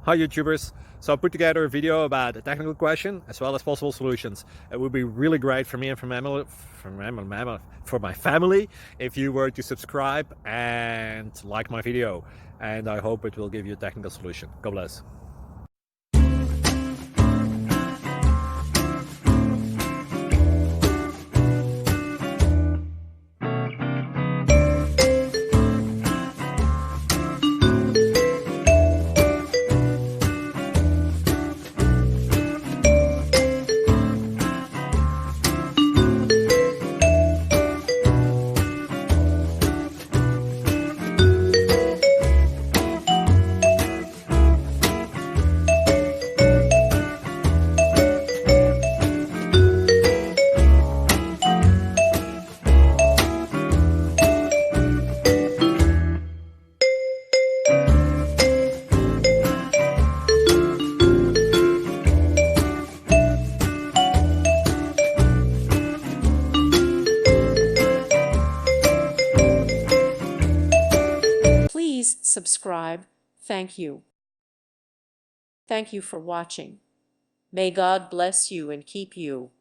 Hi YouTubers! So I put together a video about a technical question as well as possible solutions. It would be really great for me and for my family if you were to subscribe and like my video, and I hope it will give you a technical solution. God bless. Please subscribe. Thank you. Thank you for watching. May God bless you and keep you.